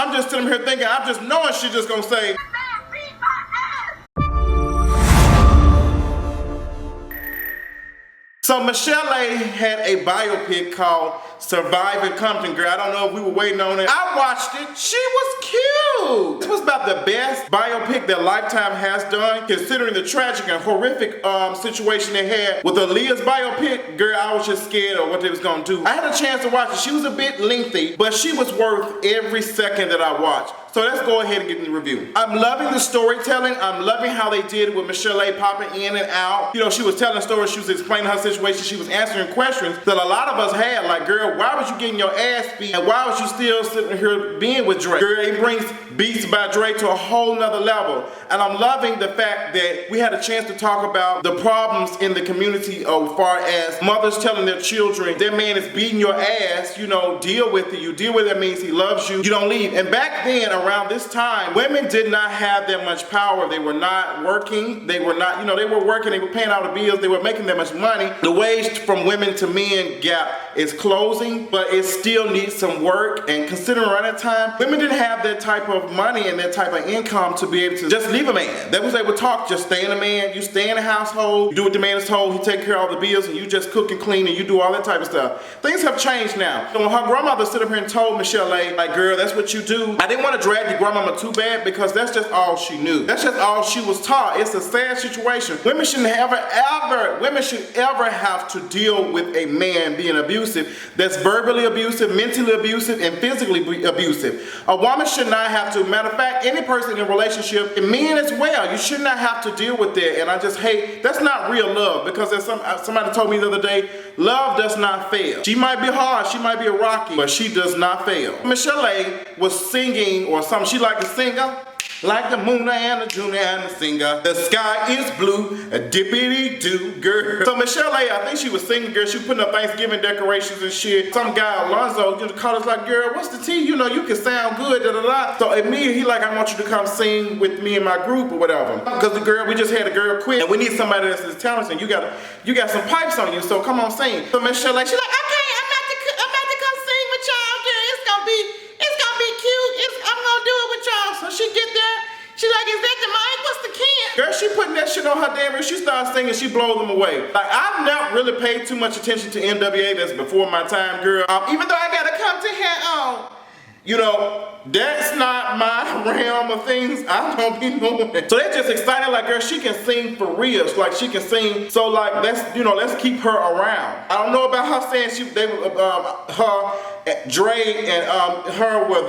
I'm just sitting here thinking, I'm just knowing she's just gonna say, so Michel'le had a biopic called Surviving Compton, girl. I don't know if we were waiting on it. I watched it. She was cute. This was about the best biopic that Lifetime has done, considering the tragic and horrific situation they had with Aaliyah's biopic. Girl, I was just scared of what they was gonna do. I had a chance to watch it. She was a bit lengthy, but she was worth every second that I watched. So let's go ahead and get in the review. I'm loving the storytelling. I'm loving how they did with Michel'le popping in and out. You know, she was telling stories, she was explaining her situation, she was answering questions that a lot of us had, like, girl, why was you getting your ass beat? And why was you still sitting here being with Dre? Girl, it brings Beats by Dre to a whole nother level. And I'm loving the fact that we had a chance to talk about the problems in the community as far as mothers telling their children, that man is beating your ass, you know, deal with it. You deal with it, that means he loves you. You don't leave. And back then, around this time, women did not have that much power. They were not working. They were not, you know, they were working, they were paying all the bills, they were making that much money. The wage from women to men gap is closing, but it still needs some work. And considering around that time, women didn't have that type of money and that type of income to be able to just leave a man. That was they would talk, just stay in a man, you stay in the household, you do what the man is told, he take care of all the bills, and you just cook and clean and you do all that type of stuff. Things have changed now. So when her grandmother stood up here and told Michel'le, like, girl, that's what you do. I didn't want to drag your grandmama too bad because that's just all she knew. That's just all she was taught. It's a sad situation. Women should ever have to deal with a man being abusive, that's verbally abusive, mentally abusive, and physically abusive. A woman should not have to. Matter of fact, any person in a relationship, and men as well, you should not have to deal with that. And I just hate, that's not real love, because as somebody told me the other day, love does not fail. She might be hard, she might be a rocky, but she does not fail. Michel'le was singing or something. She liked to sing, like the moon and the June and the singer. The sky is blue, a dippity-doo, girl. So Michel'le, I think she was singing, girl. She was putting up Thanksgiving decorations and shit. Some guy, Alonzo, you know, called us like, girl, what's the tea? You know, you can sound good, da-da-da. So immediately, he like, I want you to come sing with me and my group or whatever. Because the girl, we just had a girl quit, and we need somebody that's as talented, and you got some pipes on you, so come on, sing. So Michel'le, she like, okay, I'm about to come sing with y'all, girl. It's gonna be cute. I'm gonna do it with y'all. So she get there. She like, is that the mic? What's the key? Girl, she putting that shit on her damn wrist. She starts singing, she blows them away. Like, I've not really paid too much attention to NWA. That's before my time, girl. Even though I gotta come to here, you know, that's not my realm of things. I don't be doing it. So they're just excited, like, girl, she can sing for real. Like, she can sing. So like, let's keep her around. I don't know about her saying Dre and her with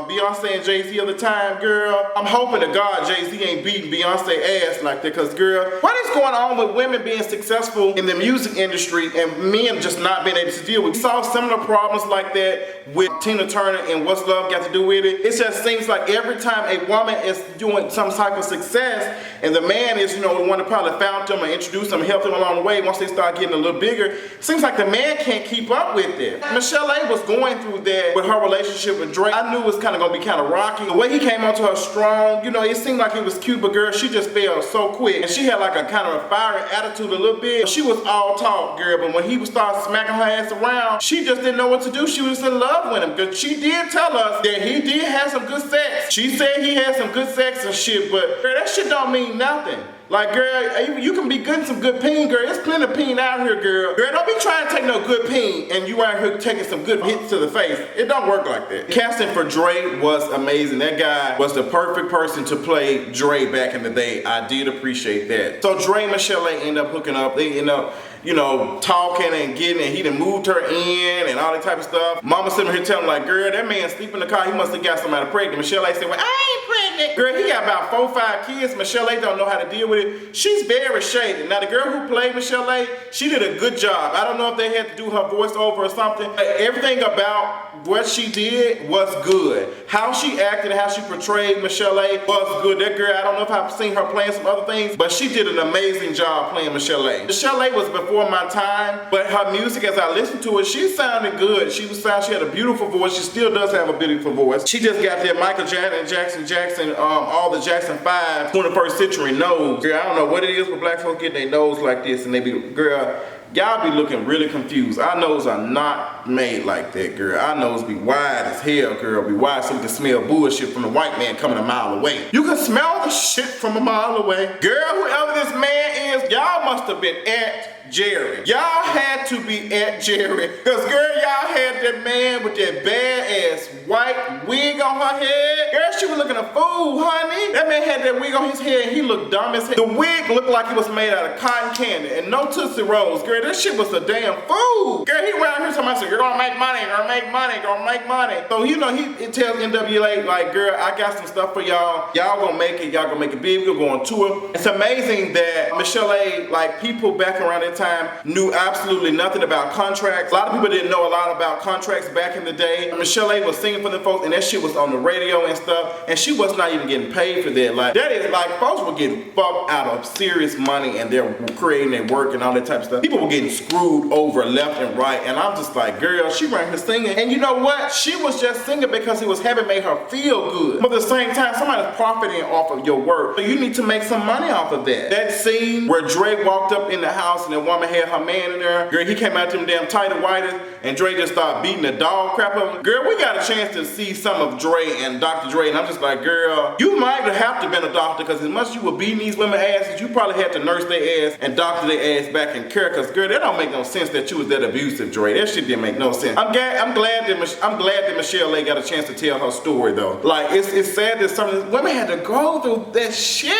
Beyonce and Jay-Z at the time, girl. I'm hoping to God Jay-Z ain't beating Beyonce ass like that, cause girl, what is going on with women being successful in the music industry and men just not being able to deal with? We saw similar problems like that with Tina Turner and What's Love Got to Do With It. It just seems like every time a woman is doing some type of success and the man is, you know, the one that probably found them and introduced them and helped them along the way, once they start getting a little bigger, it seems like the man can't keep up with it. Michel'le was going through that with her relationship with Drake. I knew it was kind of going to be kind of rocky. The way he came onto her strong, you know, it seemed like he was cute, but girl, she just fell so quick. And she had like a kind of a fiery attitude a little bit. She was all talk, girl, but when he would start smacking her ass around, she just didn't know what to do. She was in love with him, because she did tell us that he did have some good sex. She said he had some good sex and shit, but girl, that shit don't mean nothing. Like, girl, you can be getting some good peen, girl. There's plenty of peen out here, girl. Girl, don't be trying to take no good peen and you out here taking some good hits to the face. It don't work like that. Casting for Dre was amazing. That guy was the perfect person to play Dre back in the day. I did appreciate that. So Dre and Michel'le end up hooking up. They end up, you know, talking and getting, and he done moved her in and all that type of stuff. Mama sitting here telling like, girl, that man sleep in the car. He must have got somebody pregnant. Michel'le said, well, I ain't pregnant. Girl, he got about 4 or 5 kids. Michel'le don't know how to deal with it. She's very shady. Now the girl who played Michel'le, she did a good job. I don't know if they had to do her voiceover or something. But everything about what she did was good. How she acted and how she portrayed Michel'le was good. That girl, I don't know if I've seen her playing some other things, but she did an amazing job playing Michel'le. Michel'le was before my time, but her music, as I listened to it, she sounded good. She had a beautiful voice. She still does have a beautiful voice. She just got that Michael Jackson, all the Jackson 5 21st century nose. Girl, I don't know what it is with black folks getting their nose like this, and they be, girl, y'all be looking really confused. Our nose are not made like that, girl. Our nose be wide as hell, girl. Be wide so you can smell bullshit from the white man coming a mile away. You can smell the shit from a mile away. Girl, whoever this man is, y'all must have been at Jerry. Y'all had to be at Jerry. Cause girl, y'all had that man with that bad ass white wig on her head. Girl, she was looking a fool, honey. That man had that wig on his head and he looked dumb as hell. The wig looked like it was made out of cotton candy and no Tootsie Rolls. Girl, this shit was a damn fool. Girl, he around here talking about, you're gonna make money, gonna make money, gonna make money. So you know, he tells NWA like, girl, I got some stuff for y'all. Y'all gonna make it, y'all gonna make it big. We're gonna go on tour. It's amazing that Michel'le, like people back around that time knew absolutely nothing about contracts. A lot of people didn't know a lot about contracts back in the day. Michel'le was singing for the folks and that shit was on the radio and stuff, and she was not even getting paid for that. Like that is like folks were getting fucked out of serious money and they're creating their work and all that type of stuff. People were getting screwed over left and right, and I'm just like, girl, she right here singing. And you know what? She was just singing because it was having made her feel good. But at the same time, somebody's profiting off of your work. So you need to make some money off of that. That scene where Dre walked up in the house and the woman had her man in there. Girl, he came out to them damn tight and whiters and Dre just started beating the dog crap of him. Girl, we got a chance to see some of Dre and Dr. Dre, and I'm just like, girl, you might have to been a doctor because as much as you were beating these women asses, you probably had to nurse their ass and doctor their ass back and care, because girl, that don't make no sense that you was that abusive, Dre. That shit didn't make no sense. I'm glad that Michel'le got a chance to tell her story though. Like it's sad that some of these women had to go through that shit.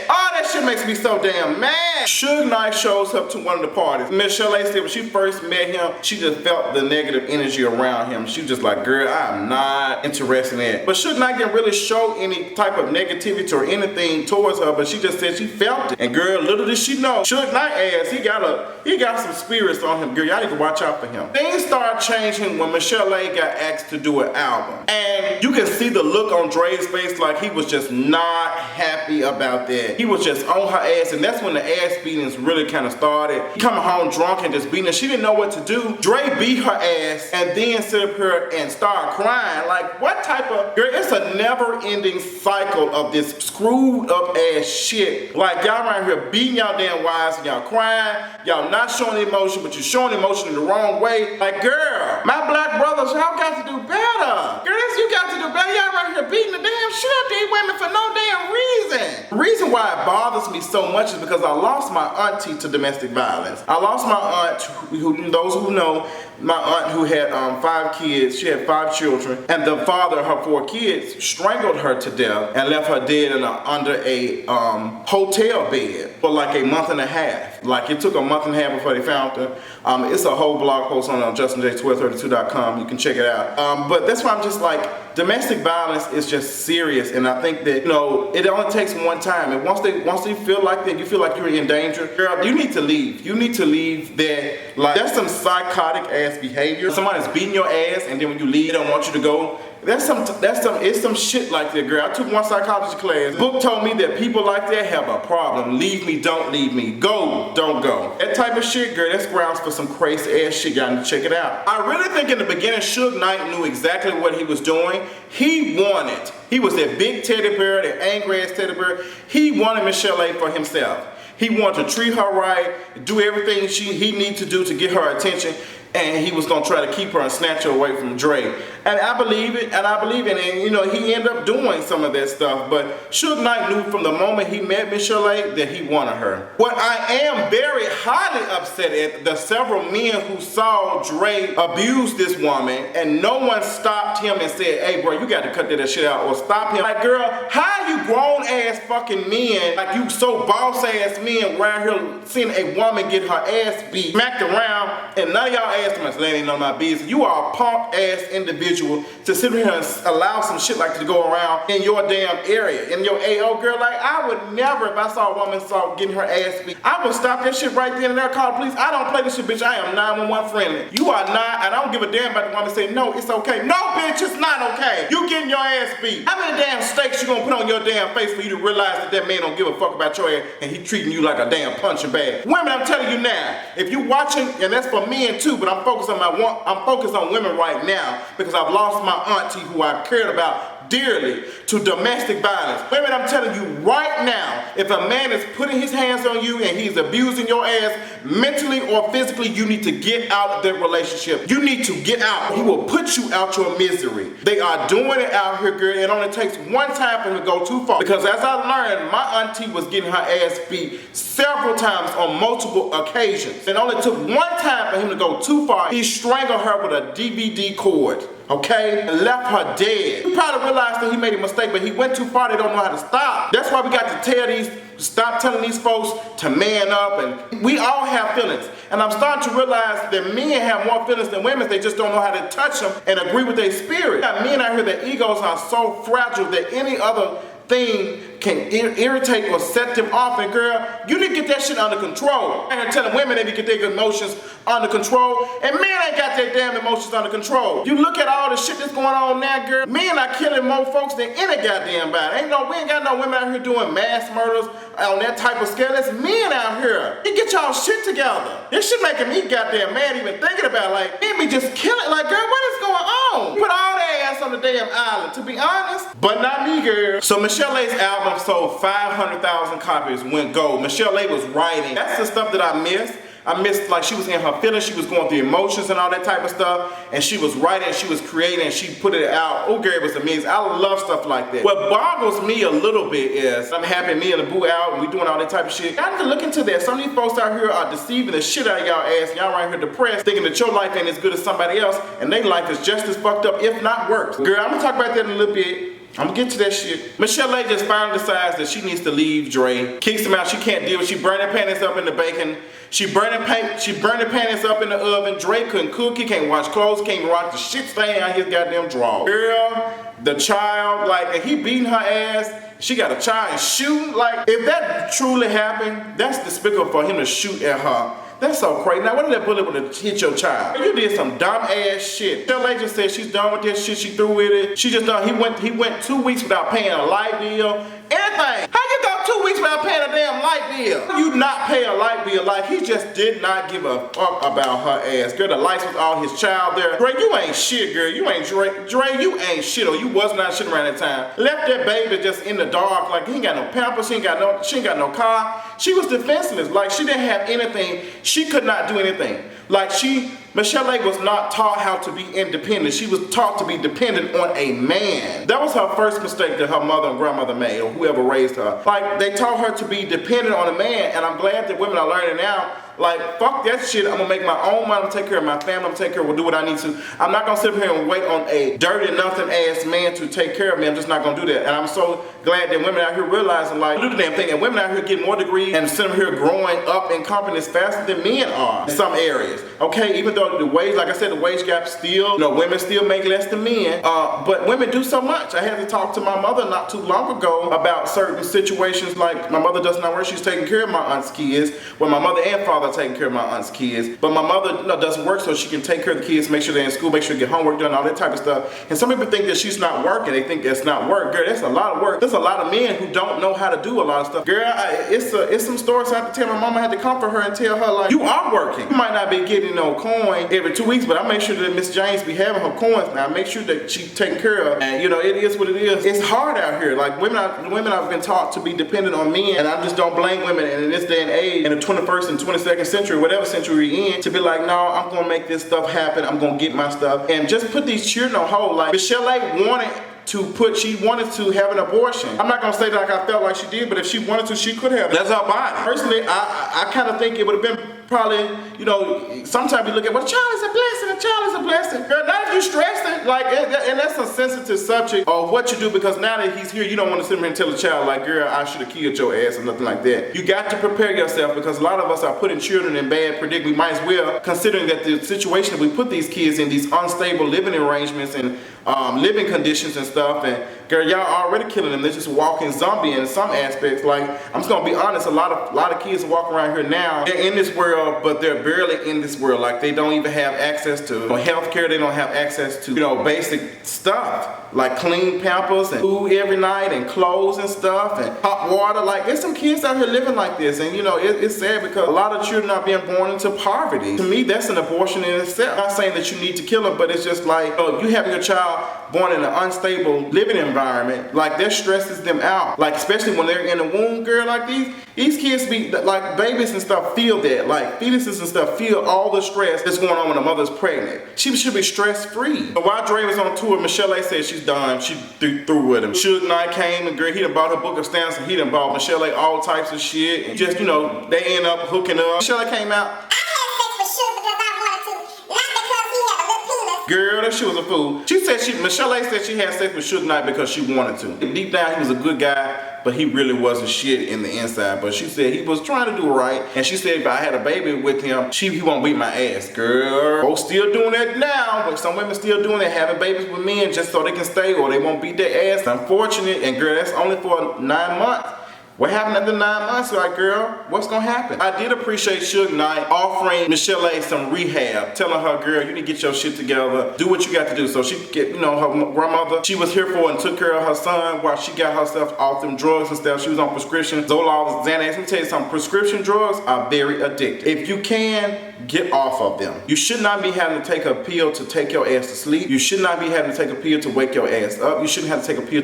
Oh, that shit makes me so damn mad. Suge Knight shows up to one of the parties. Michel'le said when she first met him, she just felt the negative energy around him. She was just like, girl, I'm not interested in it. But Suge Knight didn't really show any type of negativity or anything towards her, but she just said she felt it. And girl, little did she know, Suge Knight ass, he got some spirits on him. Girl, y'all need to watch out for him. Things started changing when Michel'le got asked to do an album. And you can see the look on Dre's face like he was just not happy about that. He was just on her ass, and that's when the ass beatings really kind of started. He coming home drunk and just beating her. She didn't know what to do. Dre beat her ass and then sit up here and start crying. Like, what type of, girl, it's a never-ending cycle of this screwed up ass shit. Like, y'all around here beating y'all damn wives and y'all crying. Y'all not showing emotion, but you're showing emotion in the wrong way. Like, girl, my black brothers, y'all got to do better. Girl, you got to do better. Y'all around here beating the damn shit out of these women for no damn reason. The reason why it bothers me so much is because I lost my auntie to domestic violence. I lost my aunt, those who know, my aunt who had 5 kids. She had 5 children, and the father of her 4 kids strangled her to death and left her dead under a hotel bed for like a month and a half. Like it took a month and a half before they found her. It's a whole blog post on JustinJ1232.com. You can check it out. But that's why I'm just like, domestic violence is just serious, and I think that, you know, it only takes one time, and once they feel like that, you feel like you're in danger, girl, you need to leave. You need to leave that. Like, that's some psychotic ass behavior. Somebody's beating your ass, and then when you leave, they don't want you to go. It's some shit like that, girl. I took one psychology class. The book told me that people like that have a problem. Leave me, don't leave me. Go, don't go. That type of shit, girl, that's grounds for some crazy ass shit. Y'all need to check it out. I really think in the beginning, Suge Knight knew exactly what he was doing. He wanted. He was that big teddy bear, that angry ass teddy bear. He wanted Michel'le for himself. He wanted to treat her right, do everything he needed to do to get her attention, and he was gonna try to keep her and snatch her away from Dre. And I believe it, and you know, he ended up doing some of that stuff, but Suge Knight knew from the moment he met Michel'le that he wanted her. What I am very highly upset at, the several men who saw Dre abuse this woman, and no one stopped him and said, hey bro, you got to cut that shit out, or stop him. Like, girl, how you grown ass fucking men, like you so boss ass men around here seeing a woman get her ass beat, smacked around, and none of y'all ass much landing on my business. You are a punk ass individual to sit here and allow some shit like to go around in your damn area, in your AO, girl. Like, I would never, if I saw a woman getting her ass beat, I would stop that shit right then and there, call the police. I don't play this shit, bitch. I am 911 friendly. You are not, and I don't give a damn about the woman saying, no, it's okay. No, bitch, it's not okay. You getting your ass beat. How many damn steaks you gonna put on your damn face for you to realize that that man don't give a fuck about your ass and he treating you like a damn punching bag? Women, I'm telling you now, if you watching, and that's for men too, but I'm focused on women right now because I've lost my auntie who I cared about dearly to domestic violence. Women, I'm telling you right now, if a man is putting his hands on you and he's abusing your ass mentally or physically, you need to get out of that relationship. You need to get out. He will put you out your misery. They are doing it out here, girl. It only takes one time for him to go too far. Because as I learned, my auntie was getting her ass beat several times on multiple occasions. It only took one time for him to go too far. He strangled her with a DVD cord. Okay, and left her dead. He probably realized that he made a mistake, but he went too far. They don't know how to stop. That's why we got to stop telling these folks to man up, and we all have feelings. And I'm starting to realize that men have more feelings than women. They just don't know how to touch them and agree with their spirit. Got men out here, their egos are so fragile that any other thing can irritate or set them off. And girl, you need to get that shit under control. I'm here telling women they need to get their emotions under control, and men ain't got their damn emotions under control. You look at all the shit that's going on now, girl. Men are killing more folks than any goddamn body. We ain't got no women out here doing mass murders on that type of scale. It's men out here. You get y'all shit together. This shit making me goddamn mad even thinking about it. Like, men be just killing. Like, girl, what is going on? Put all their ass on the damn island, to be honest. But not me, girl. So Michel'le's album sold 500,000 copies, went gold. Michel'le was writing. That's the stuff that I missed. I missed, like, she was in her feelings, she was going through emotions and all that type of stuff, and she was writing, she was creating, and she put it out. Oh, girl, it was amazing. I love stuff like that. What boggles me a little bit is, I'm happy me and the boo out, and we doing all that type of shit. I need to look into that. Some of these folks out here are deceiving the shit out of y'all ass, and y'all right here depressed, thinking that your life ain't as good as somebody else, and their life is just as fucked up, if not worse. Girl, I'm gonna talk about that in a little bit. I'm gonna get to that shit. Michel'le just finally decides that she needs to leave Dre. Kicks him out, she can't deal with it. She burned her panties up in the bacon. She burned her panties up in the oven. Dre couldn't cook, he can't wash clothes, can't even wash the shit stain out his goddamn drawers. Girl, the child, like, he beating her ass. She got a child and shooting. Like, if that truly happened, that's despicable for him to shoot at her. That's so crazy. Now, what if that bullet would have hit your child? You did some dumb ass shit. Michel'le just said she's done with this shit. She through with it. She just done. He went 2 weeks without paying a light bill. Anything. How you go 2 weeks without paying a damn light bill? You not pay a light bill. Like, he just did not give a fuck about her ass. Girl, the lights was all his child there. Dre, you ain't shit, girl. You ain't Dre. Dre, you ain't shit, or you was not shit around that time. Left that baby just in the dark. Like, he ain't got no pampers. She ain't got no car. She was defenseless. Like, she didn't have anything. She could not do anything. Like, Michel'le was not taught how to be independent. She was taught to be dependent on a man. That was her first mistake that her mother and grandmother made, or whoever raised her. Like, they taught her to be dependent on a man, and I'm glad that women are learning now. Like, fuck that shit. I'm gonna make my own money. I'm gonna take care of my family. I'm gonna take care of, we'll do what I need to. I'm not gonna sit here and wait on a dirty, nothing ass man to take care of me. I'm just not gonna do that. And I'm so glad that women out here realizing, like, do the damn thing. And women out here getting more degrees and sitting here growing up in companies faster than men are in some areas. Okay, even though the wage, like I said, the wage gap still, women still make less than men. But women do so much. I had to talk to my mother not too long ago about certain situations. Like, my mother does not work. She's taking care of my aunt's kids. Well, my mother and father taking care of my aunt's kids, but my mother doesn't work, so she can take care of the kids, make sure they're in school, make sure they get homework done, all that type of stuff. And some people think that she's not working. They think that's not work. Girl, that's a lot of work. There's a lot of men who don't know how to do a lot of stuff. Girl, it's some stories I have to tell. My mama had to comfort her and tell her, like, you are working. You might not be getting no coin every 2 weeks, but I make sure that Miss James be having her coins now. I make sure that she's taken care of. And it is what it is. It's hard out here. Like, women have been taught to be dependent on men, and I just don't blame women. And in this day and age, in the 21st and 22nd century, whatever century we're in, to be like, no, I'm gonna make this stuff happen. I'm gonna get my stuff, and just put these children on hold. Like, Michel'le she wanted to have an abortion. I'm not gonna say that like I felt like she did, but if she wanted to, she could have. That's her body. Personally, I kind of think it would have been probably, sometimes you look at, well, a child is a blessing, a child is a blessing. Girl, not if you stress it, like, and that's a sensitive subject of what you do, because now that he's here, you don't want to sit here and tell a child, like, girl, I should have killed your ass or nothing like that. You got to prepare yourself, because a lot of us are putting children in bad predicament. We might as well, considering that the situation that we put these kids in, these unstable living arrangements and living conditions and stuff, and girl, y'all already killing them. They're just walking zombie in some aspects. Like, I'm just gonna be honest, a lot of kids walk around here now, they're in this world, but they're barely in this world. Like, they don't even have access to health care. They don't have access to basic stuff. like clean Pampers and food every night and clothes and stuff and hot water. Like, there's some kids out here living like this, and you know, it's sad because a lot of children are being born into poverty. To me, that's an abortion in itself. I'm not saying that you need to kill them, but it's just like, you having your child born in an unstable living environment, like that stresses them out. Like, especially when they're in the womb, girl, like these kids be, like babies and stuff feel that, like fetuses and stuff feel all the stress that's going on when a mother's pregnant. She should be stress-free. But while Dre was on tour, Michel'le said she's done. She through with him. Suge Knight came and girl, he done bought her book of stamps and he done bought Michel'le all types of shit. And just, you know, they end up hooking up. Michel'le came out. Girl, that shit was a fool. Michel'le said she had sex with Suge Knight because she wanted to. And deep down, he was a good guy, but he really wasn't shit in the inside. But she said he was trying to do right. And she said if I had a baby with him, he won't beat my ass. Girl, folks still doing that now. But some women still doing that, having babies with men just so they can stay or they won't beat their ass. Unfortunate, and girl, that's only for 9 months. What happened after 9 months? Like, girl, what's gonna happen? I did appreciate Suge Knight offering Michel'le some rehab, telling her, girl, you need to get your shit together, do what you got to do. So she could get, you know, her grandmother, she was here for and took care of her son while she got herself off them drugs and stuff. She was on prescription, Zoloft, Xanax. Let me tell you something, prescription drugs are very addictive. If you can, get off of them. You should not be having to take a pill to take your ass to sleep. You should not be having to take a pill to wake your ass up. You shouldn't have to take a pill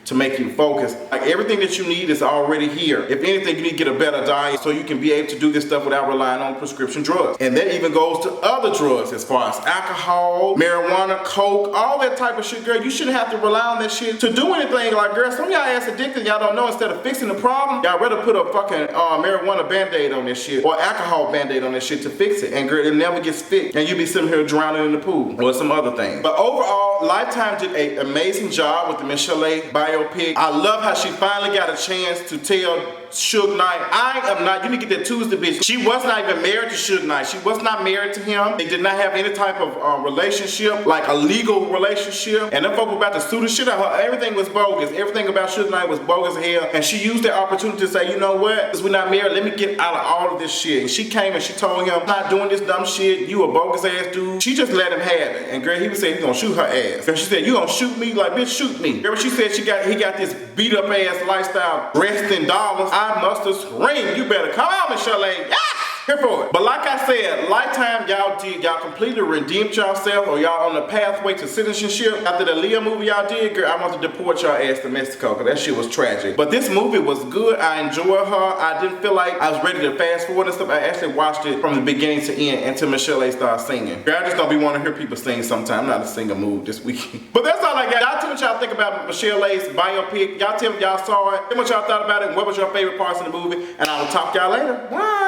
to make you focus. Like, everything that you need is already here. If anything, you need to get a better diet so you can be able to do this stuff without relying on prescription drugs. And that even goes to other drugs as far as alcohol, marijuana, coke, all that type of shit, girl. You shouldn't have to rely on that shit to do anything. Like, girl, some of y'all ass addicted, y'all don't know. Instead of fixing the problem, y'all rather put a fucking marijuana band-aid on this shit or alcohol band-aid on this shit to fix it. And girl, it never gets fixed. And you be sitting here drowning in the pool or some other thing. But overall, Lifetime did an amazing job with the Michel'le biopic. I love how she finally got a chance to tell Suge Knight, I am not, you need to get that Tuesday bitch. She was not even married to Suge Knight. She was not married to him. They did not have any type of relationship, like a legal relationship. And them folk were about to sue the shit out of her. Everything was bogus. Everything about Suge Knight was bogus as hell. And she used that opportunity to say, you know what? Since we're not married, let me get out of all of this shit. And she came and she told him, I'm not doing this dumb shit. You a bogus ass dude. She just let him have it. And girl, he was saying he's gonna shoot her ass. And she said, you gonna shoot me? Like, bitch, shoot me. Girl, she said he got this beat up ass lifestyle dressed in dollars. I must have screamed. You better come out, Michel'le. Yeah! Here for it. But like I said, Lifetime, y'all completely redeemed yourself, or y'all on the pathway to citizenship. After the Leah movie y'all did, girl, I want to deport y'all ass to Mexico, because that shit was tragic. But this movie was good. I enjoyed her. I didn't feel like I was ready to fast forward and stuff. I actually watched it from the beginning to end until Michel'le started singing. Girl, I just don't be wanting to hear people sing sometime. I'm not a singer mood this weekend. But that's all I got. Y'all tell me what y'all think about Michel'le's biopic. Y'all tell me if y'all saw it. Tell me what y'all thought about it and what was your favorite parts in the movie. And I will talk to y'all later. Bye.